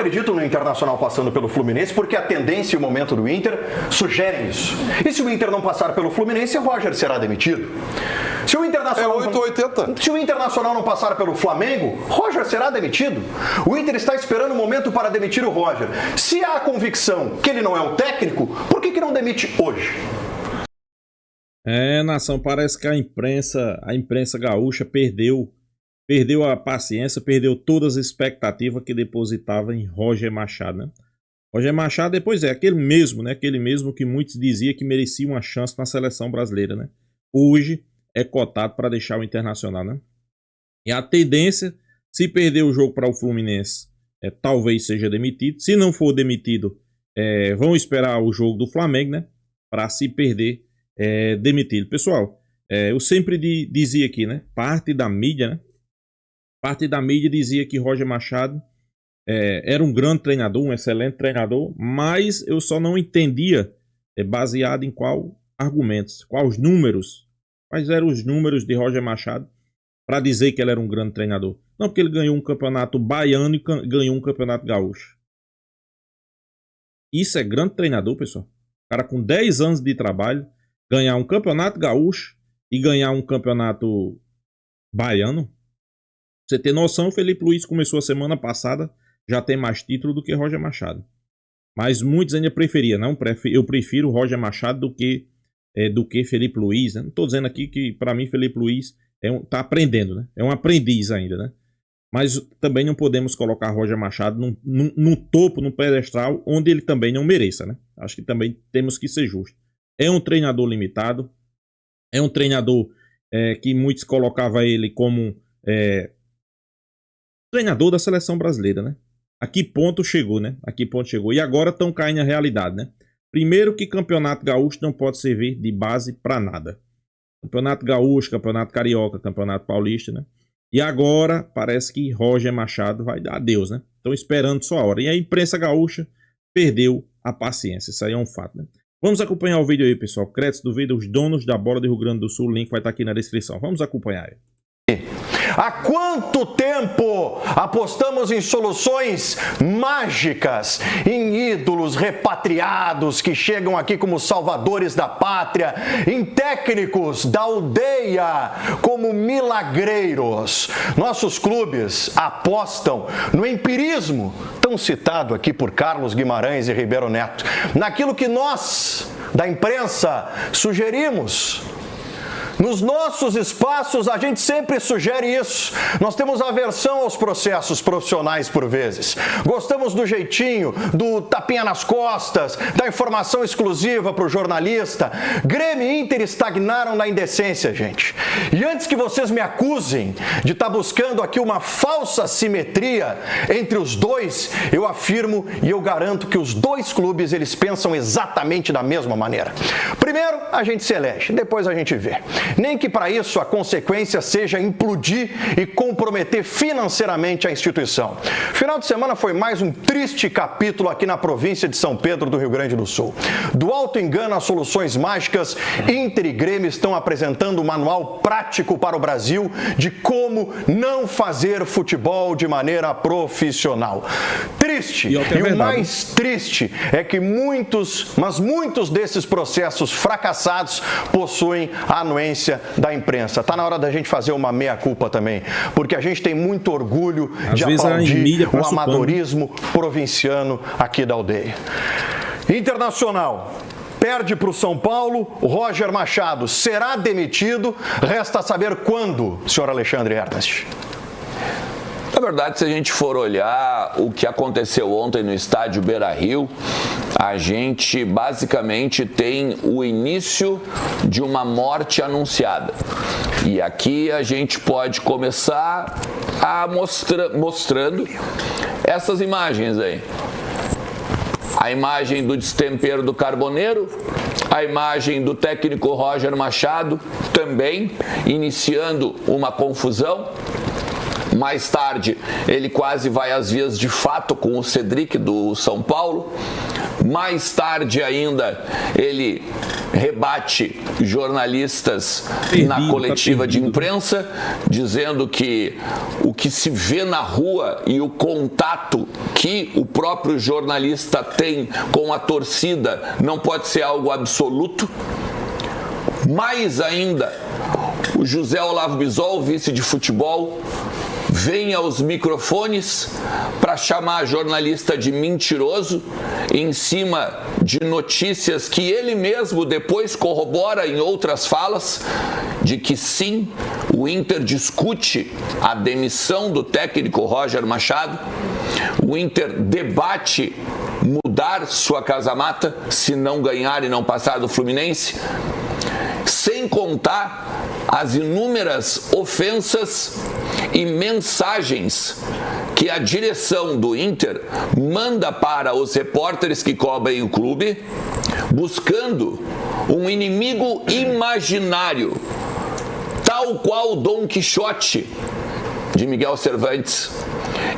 Acredito no Internacional passando pelo Fluminense porque a tendência e o momento do Inter sugerem isso. E se o Inter não passar pelo Fluminense, Roger será demitido. Se o Internacional, 880. Se o Internacional não passar pelo Flamengo, Roger será demitido. O Inter está esperando o momento para demitir o Roger. Se há a convicção que ele não é o técnico, por que não demite hoje? Nação, parece que a imprensa gaúcha perdeu a paciência, perdeu todas as expectativas que depositava em Roger Machado, né? Roger Machado, depois aquele mesmo, né? Aquele mesmo que muitos diziam que merecia uma chance na seleção brasileira, né? Hoje é cotado para deixar o Internacional, né? E a tendência, se perder o jogo para o Fluminense, talvez seja demitido. Se não for demitido, vão esperar o jogo do Flamengo, né? Para se perder, demitido. Pessoal, eu sempre dizia aqui, né? Parte da mídia dizia que Roger Machado era um grande treinador, um excelente treinador, mas eu só não entendia baseado em qual argumentos, quais números, quais eram os números de Roger Machado para dizer que ele era um grande treinador. Não, porque ele ganhou um campeonato baiano e ganhou um campeonato gaúcho. Isso é grande treinador, pessoal. O cara com 10 anos de trabalho, ganhar um campeonato gaúcho e ganhar um campeonato baiano. Pra você ter noção, o Felipe Luiz começou a semana passada, já tem mais título do que Roger Machado. Mas muitos ainda preferiam, não? Eu prefiro Roger Machado do que Felipe Luiz, né? Não estou dizendo aqui que para mim Felipe Luiz tá aprendendo, né? É um aprendiz ainda, né? Mas também não podemos colocar Roger Machado no topo, no pedestal, onde ele também não mereça, né? Acho que também temos que ser justos. É um treinador limitado, é um treinador que muitos colocavam ele como treinador da seleção brasileira, né? A que ponto chegou, né? A que ponto chegou. E agora estão caindo na realidade, né? Primeiro que campeonato gaúcho não pode servir de base para nada. Campeonato gaúcho, campeonato carioca, campeonato paulista, né? E agora parece que Roger Machado vai dar adeus, né? Estão esperando só a hora. E a imprensa gaúcha perdeu a paciência. Isso aí é um fato, né? Vamos acompanhar o vídeo aí, pessoal. Créditos do vídeo, os donos da bola do Rio Grande do Sul. O link vai estar aqui na descrição. Vamos acompanhar aí. Há quanto tempo apostamos em soluções mágicas, em ídolos repatriados que chegam aqui como salvadores da pátria, em técnicos da aldeia como milagreiros? Nossos clubes apostam no empirismo, tão citado aqui por Carlos Guimarães e Ribeiro Neto, naquilo que nós, da imprensa, sugerimos. Nos nossos espaços, a gente sempre sugere isso. Nós temos aversão aos processos profissionais por vezes. Gostamos do jeitinho, do tapinha nas costas, da informação exclusiva para o jornalista. Grêmio e Inter estagnaram na indecência, gente. E antes que vocês me acusem de estar buscando aqui uma falsa simetria entre os dois, eu afirmo e eu garanto que os dois clubes, eles pensam exatamente da mesma maneira. Primeiro, a gente se elege, depois a gente vê. Nem que para isso a consequência seja implodir e comprometer financeiramente a instituição. Final de semana foi mais um triste capítulo aqui na província de São Pedro do Rio Grande do Sul. Do alto engano às soluções mágicas, Inter e Grêmio estão apresentando um manual prático para o Brasil de como não fazer futebol de maneira profissional. Triste. E o mais triste é que muitos desses processos fracassados possuem a anuência da imprensa. Tá na hora da gente fazer uma meia-culpa também, porque a gente tem muito orgulho de aplaudir o amadorismo provinciano aqui da aldeia. Internacional perde para o São Paulo, Roger Machado será demitido, resta saber quando, senhor Alexandre Ernest. Na verdade, se a gente for olhar o que aconteceu ontem no estádio Beira-Rio, a gente basicamente tem o início de uma morte anunciada. E aqui a gente pode começar a mostrando essas imagens aí. A imagem do destempero do Carboneiro, a imagem do técnico Roger Machado também iniciando uma confusão. Mais tarde, ele quase vai às vias de fato com o Cedric do São Paulo. Mais tarde ainda, ele rebate jornalistas na coletiva de imprensa, dizendo que o que se vê na rua e o contato que o próprio jornalista tem com a torcida não pode ser algo absoluto. Mais ainda, o José Olavo Bisol, vice de futebol, vem aos microfones para chamar a jornalista de mentiroso em cima de notícias que ele mesmo depois corrobora em outras falas, de que sim, o Inter discute a demissão do técnico Roger Machado, o Inter debate mudar sua casa-mata se não ganhar e não passar do Fluminense, sem contar as inúmeras ofensas e mensagens que a direção do Inter manda para os repórteres que cobrem o clube, buscando um inimigo imaginário, tal qual Dom Quixote de Miguel Cervantes,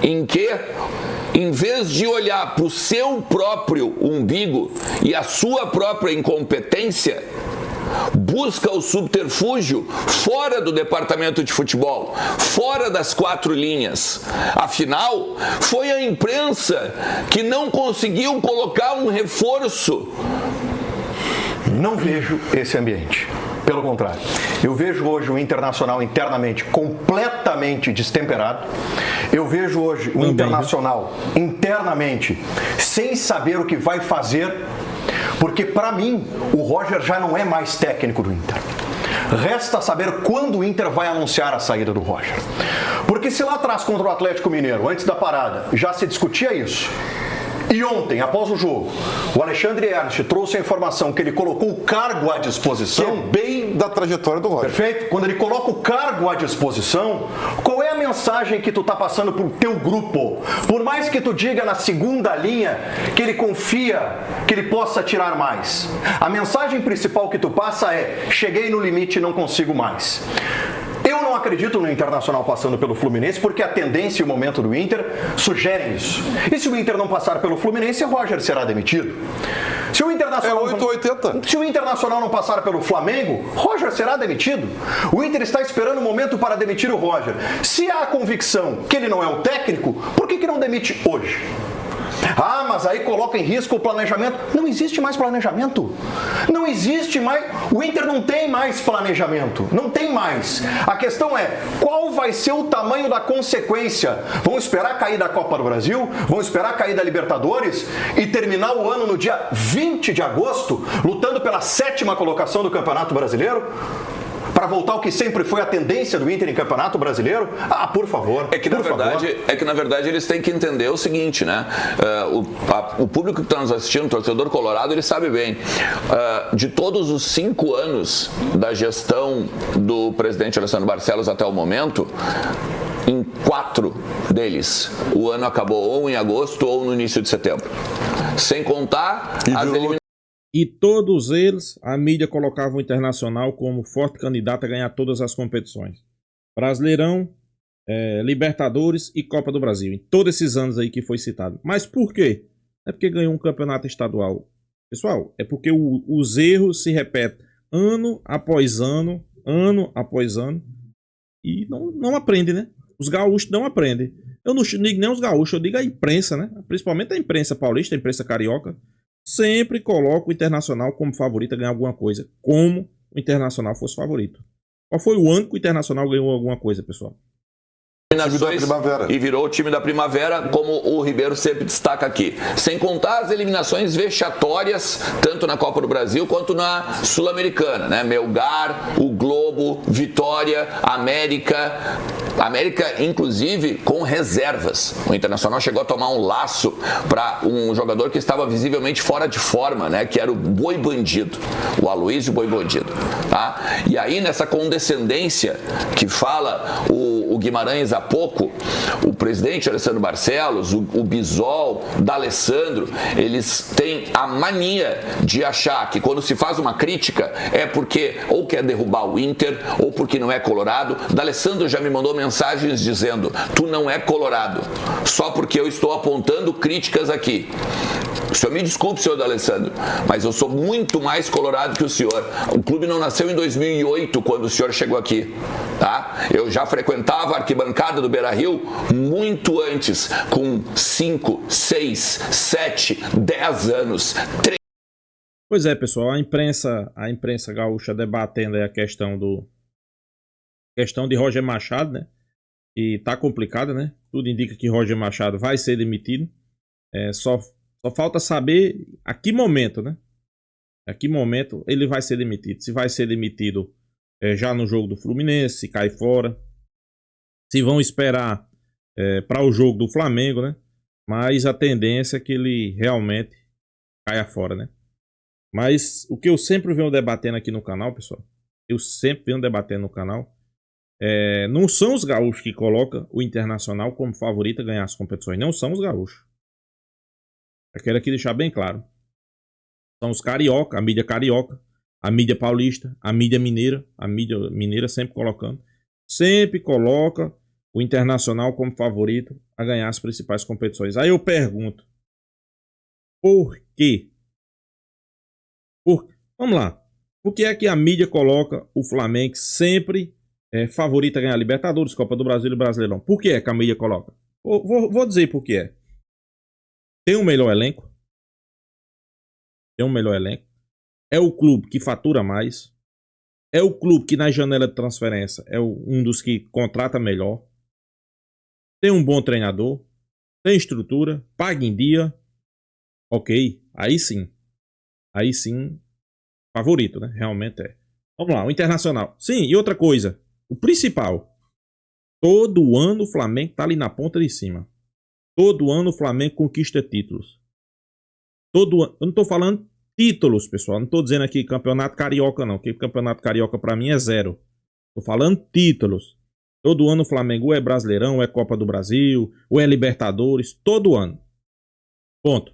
em que, em vez de olhar para o seu próprio umbigo e a sua própria incompetência, busca o subterfúgio fora do departamento de futebol, fora das quatro linhas. Afinal, foi a imprensa que não conseguiu colocar um reforço. Não vejo esse ambiente. Pelo contrário, eu vejo hoje o Internacional internamente completamente destemperado. Eu vejo hoje o Internacional internamente sem saber o que vai fazer, porque para mim o Roger já não é mais técnico do Inter. Resta saber quando o Inter vai anunciar a saída do Roger. Porque se lá atrás contra o Atlético Mineiro, antes da parada, já se discutia isso, e ontem, após o jogo, o Alexandre Ernst trouxe a informação que ele colocou o cargo à disposição. Que é bem da trajetória do Roger. Perfeito? Quando ele coloca o cargo à disposição, qual é a mensagem que tu tá passando pro teu grupo? Por mais que tu diga na segunda linha que ele confia que ele possa tirar mais, a mensagem principal que tu passa é: cheguei no limite e não consigo mais. Eu não acredito no Internacional passando pelo Fluminense, porque a tendência e o momento do Inter sugerem isso. E se o Inter não passar pelo Fluminense, Roger será demitido. Se o Internacional, 880. Se o Internacional não passar pelo Flamengo, Roger será demitido. O Inter está esperando o momento para demitir o Roger. Se há a convicção que ele não é o técnico, por que não demite hoje? Ah, mas aí coloca em risco o planejamento. Não existe mais planejamento. Não existe mais. O Inter não tem mais planejamento. Não tem mais. A questão é, qual vai ser o tamanho da consequência? Vão esperar cair da Copa do Brasil? Vão esperar cair da Libertadores? E terminar o ano no dia 20 de agosto, lutando pela 7ª colocação do Campeonato Brasileiro? Para voltar ao que sempre foi a tendência do Inter em Campeonato Brasileiro? Ah, por favor. É que na verdade eles têm que entender o seguinte, né? O público que está nos assistindo, o torcedor colorado, ele sabe bem. De todos os 5 anos da gestão do presidente Alessandro Barcelos até o momento, em 4 deles, o ano acabou ou em agosto ou no início de setembro. Sem contar as eliminações. E todos eles, a mídia colocava o Internacional como forte candidato a ganhar todas as competições. Brasileirão, Libertadores e Copa do Brasil. Em todos esses anos aí que foi citado. Mas por quê? É porque ganhou um campeonato estadual. Pessoal, é porque os erros se repetem ano após ano, e não aprende, né? Os gaúchos não aprendem. Eu não digo nem os gaúchos, eu digo a imprensa, né? Principalmente a imprensa paulista, a imprensa carioca. Sempre coloca o Internacional como favorito a ganhar alguma coisa, como o Internacional fosse favorito. Qual foi o ano que o Internacional ganhou alguma coisa, pessoal? E virou o time da primavera, como o Ribeiro sempre destaca aqui. Sem contar as eliminações vexatórias, tanto na Copa do Brasil quanto na Sul-Americana, né? Melgar, o Globo, Vitória, América, inclusive, com reservas. O Internacional chegou a tomar um laço para um jogador que estava visivelmente fora de forma, né? Que era o Boi Bandido, o Aloysio Boi Bandido. Tá? E aí, nessa condescendência que fala o o Guimarães há pouco, o presidente Alessandro Barcelos, o Bisol, D'Alessandro, eles têm a mania de achar que quando se faz uma crítica é porque ou quer derrubar o Inter ou porque não é colorado. D'Alessandro já me mandou mensagens dizendo: tu não é colorado, só porque eu estou apontando críticas aqui. O senhor me desculpe, senhor D'Alessandro, mas eu sou muito mais colorado que o senhor. O clube não nasceu em 2008, quando o senhor chegou aqui, tá? Eu já frequentava a arquibancada do Beira-Rio muito antes, com 5, 6, 7, 10 anos. Pois é, pessoal, a imprensa gaúcha debatendo aí a questão de Roger Machado, né? E tá complicada, né? Tudo indica que Roger Machado vai ser demitido. Só falta saber a que momento, né? A que momento ele vai ser demitido. Se vai ser demitido já no jogo do Fluminense, se cai fora. Se vão esperar para o jogo do Flamengo, né? Mas a tendência é que ele realmente caia fora, né? Mas o que eu sempre venho debatendo aqui no canal, pessoal, não são os gaúchos que colocam o Internacional como favorito a ganhar as competições. Não são os gaúchos. Eu quero aqui deixar bem claro. São os carioca, a mídia carioca, a mídia paulista, a mídia mineira sempre colocando. Sempre coloca o Internacional como favorito a ganhar as principais competições. Aí eu pergunto, por quê? Vamos lá. Por que é que a mídia coloca o Flamengo sempre favorito a ganhar Libertadores, Copa do Brasil e Brasileirão? Por que é que a mídia coloca? Vou dizer por que é. Tem um melhor elenco. É o clube que fatura mais. É o clube que na janela de transferência é um dos que contrata melhor. Tem um bom treinador. Tem estrutura. Paga em dia. Ok. Aí sim, favorito, né? Realmente é. Vamos lá, o Internacional. Sim, e outra coisa. O principal. Todo ano o Flamengo tá ali na ponta de cima. Todo ano o Flamengo conquista títulos. Todo ano. Eu não tô falando títulos, pessoal. Não tô dizendo aqui campeonato carioca, não. Porque campeonato carioca pra mim é zero. Tô falando títulos. Todo ano o Flamengo ou é Brasileirão, ou é Copa do Brasil, ou é Libertadores. Todo ano. Ponto.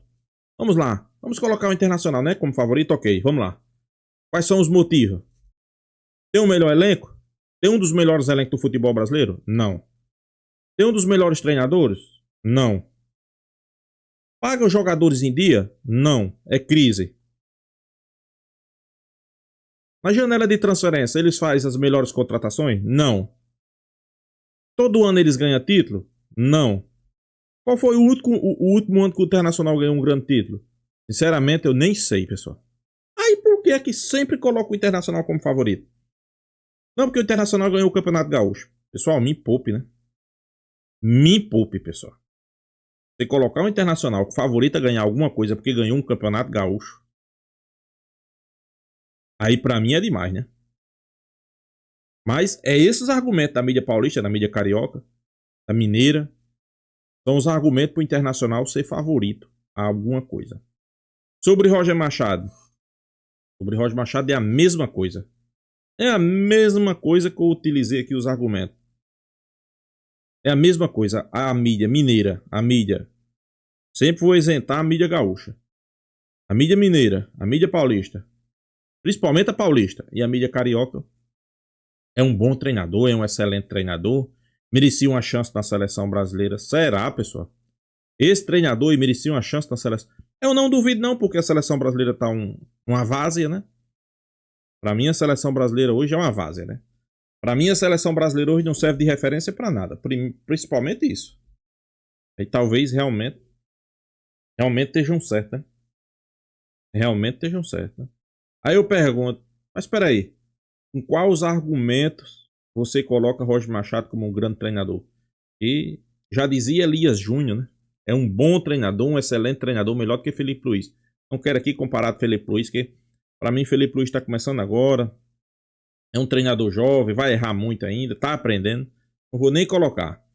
Vamos lá. Vamos colocar o Internacional, né? Como favorito, ok. Vamos lá. Quais são os motivos? Tem um melhor elenco? Tem um dos melhores elencos do futebol brasileiro? Não. Tem um dos melhores treinadores? Não. Paga os jogadores em dia? Não. É crise. Na janela de transferência, eles fazem as melhores contratações? Não. Todo ano eles ganham título? Não. Qual foi o último ano que o Internacional ganhou um grande título? Sinceramente, eu nem sei, pessoal. Aí por que é que sempre coloca o Internacional como favorito? Não, porque o Internacional ganhou o Campeonato Gaúcho. Pessoal, me poupe, né? Me poupe, pessoal. Você colocar o Internacional como favorito a ganhar alguma coisa porque ganhou um Campeonato Gaúcho, aí pra mim é demais, né? Mas é esses argumentos da mídia paulista, da mídia carioca, da mineira, são os argumentos pro Internacional ser favorito a alguma coisa. Sobre Roger Machado. Sobre Roger Machado é a mesma coisa. É a mesma coisa que eu utilizei aqui os argumentos. É a mesma coisa. A mídia mineira, a mídia. Sempre vou isentar a mídia gaúcha. A mídia mineira, a mídia paulista. Principalmente a paulista. E a mídia carioca. É um bom treinador, é um excelente treinador. Merecia uma chance na seleção brasileira. Será, pessoal? Esse treinador merecia uma chance na seleção. Eu não duvido não, porque a seleção brasileira tá uma várzea, né? Pra mim a seleção brasileira hoje é uma várzea, né? Pra mim a seleção brasileira hoje não serve de referência pra nada. Principalmente isso. E talvez realmente estejam certos, né? Realmente estejam certos, né? Aí eu pergunto, mas espera aí. Com quais argumentos você coloca Roger Machado como um grande treinador? E já dizia Elias Júnior, né? É um bom treinador, um excelente treinador, melhor do que Felipe Luiz. Não quero aqui comparar com Felipe Luiz, que para mim Felipe Luiz está começando agora. É um treinador jovem, vai errar muito ainda, está aprendendo. Não vou nem colocar.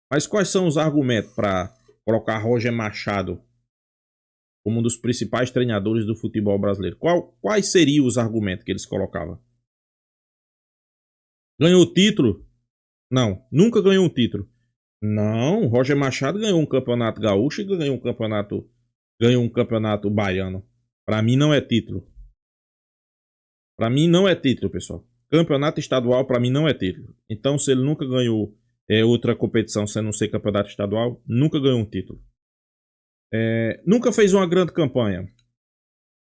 Mas quais são os argumentos para colocar Roger Machado como um dos principais treinadores do futebol brasileiro? Quais seriam os argumentos que eles colocavam? Ganhou o título Não, nunca ganhou um título. Não, Roger Machado ganhou um campeonato gaúcho e ganhou um campeonato baiano. Para mim não é título. Para mim não é título, pessoal. Campeonato estadual para mim não é título. Então, se ele nunca ganhou outra competição sem não ser campeonato estadual, nunca ganhou um título. Nunca fez uma grande campanha.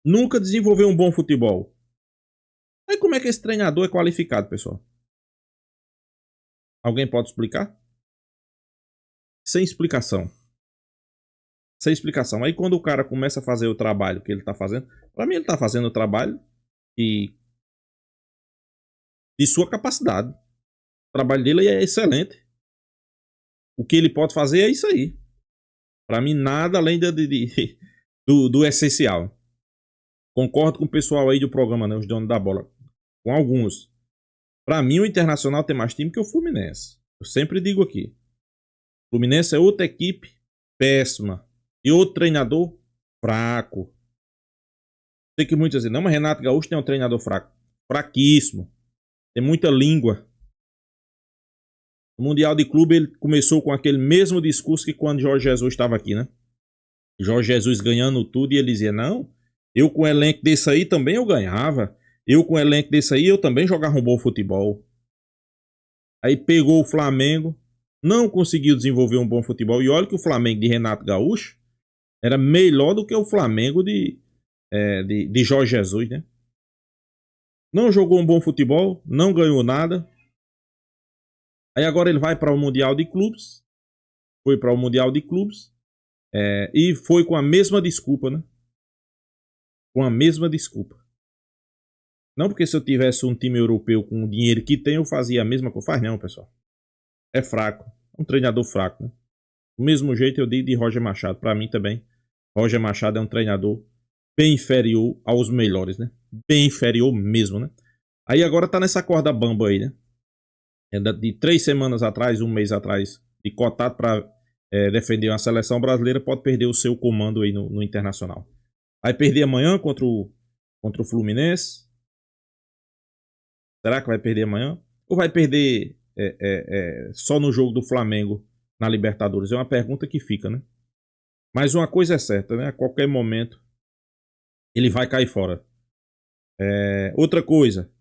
Nunca desenvolveu um bom futebol. Aí como é que esse treinador é qualificado, pessoal? Alguém pode explicar? Sem explicação. Sem explicação. Aí quando o cara começa a fazer o trabalho que ele tá fazendo, para mim ele tá fazendo o trabalho de sua capacidade. O trabalho dele é excelente. O que ele pode fazer é isso aí. Para mim nada além do essencial. Concordo com o pessoal aí do programa, né, os donos da bola. Com alguns. Para mim o Internacional tem mais time que o Fluminense. Eu sempre digo aqui. O Fluminense é outra equipe péssima. E outro treinador fraco. Sei que muitos dizem, não, mas Renato Gaúcho tem um treinador fraco. Fraquíssimo. Tem muita língua. O Mundial de Clube ele começou com aquele mesmo discurso que quando Jorge Jesus estava aqui, né? Jorge Jesus ganhando tudo e ele dizia, não, eu com o elenco desse aí também eu ganhava. Eu com o elenco desse aí eu também jogava um bom futebol. Aí pegou o Flamengo, não conseguiu desenvolver um bom futebol. E olha que o Flamengo de Renato Gaúcho era melhor do que o Flamengo de Jorge Jesus, né? Não jogou um bom futebol, não ganhou nada. Aí agora ele vai para o Mundial de Clubes. Foi para o Mundial de Clubes. E foi com a mesma desculpa, né? Com a mesma desculpa. Não porque se eu tivesse um time europeu com o dinheiro que tem, eu fazia a mesma coisa. Faz não, pessoal. É fraco. Um treinador fraco, né? Do mesmo jeito eu digo de Roger Machado. Para mim também, Roger Machado é um treinador bem inferior aos melhores, né? Bem inferior mesmo, né? Aí agora tá nessa corda bamba aí, né? De 3 semanas atrás, um mês atrás, de cotado para defender uma seleção brasileira, pode perder o seu comando aí no Internacional. Vai perder amanhã contra o Fluminense? Será que vai perder amanhã? Ou vai perder só no jogo do Flamengo na Libertadores? É uma pergunta que fica, né? Mas uma coisa é certa, né? A qualquer momento ele vai cair fora. Outra coisa,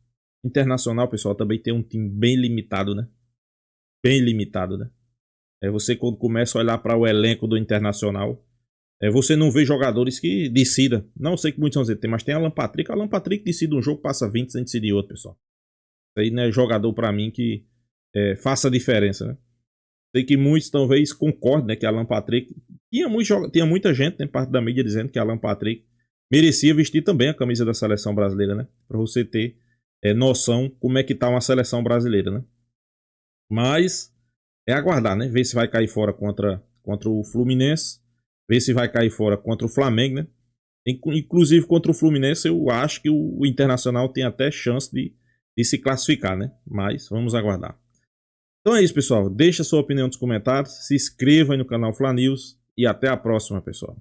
Internacional, pessoal, também tem um time bem limitado, né? Bem limitado, né? Você quando começa a olhar para o elenco do Internacional, você não vê jogadores que decidam. Não sei que muitos vão dizer, mas tem Alan Patrick. Alan Patrick decide um jogo, passa 20 sem decidir outro, pessoal. Isso aí não é jogador para mim que faça diferença, né? Sei que muitos talvez concordem, né, que Alan Patrick... Tinha muita gente, tem parte da mídia dizendo que Alan Patrick merecia vestir também a camisa da seleção brasileira, né? Para você ter noção como é que tá uma seleção brasileira, né? Mas é aguardar, né? Ver se vai cair fora contra o Fluminense, ver se vai cair fora contra o Flamengo, né? Inclusive contra o Fluminense eu acho que o Internacional tem até chance de se classificar, né? Mas vamos aguardar. Então é isso, pessoal. Deixa a sua opinião nos comentários, se inscreva aí no canal Fla News e até a próxima, pessoal.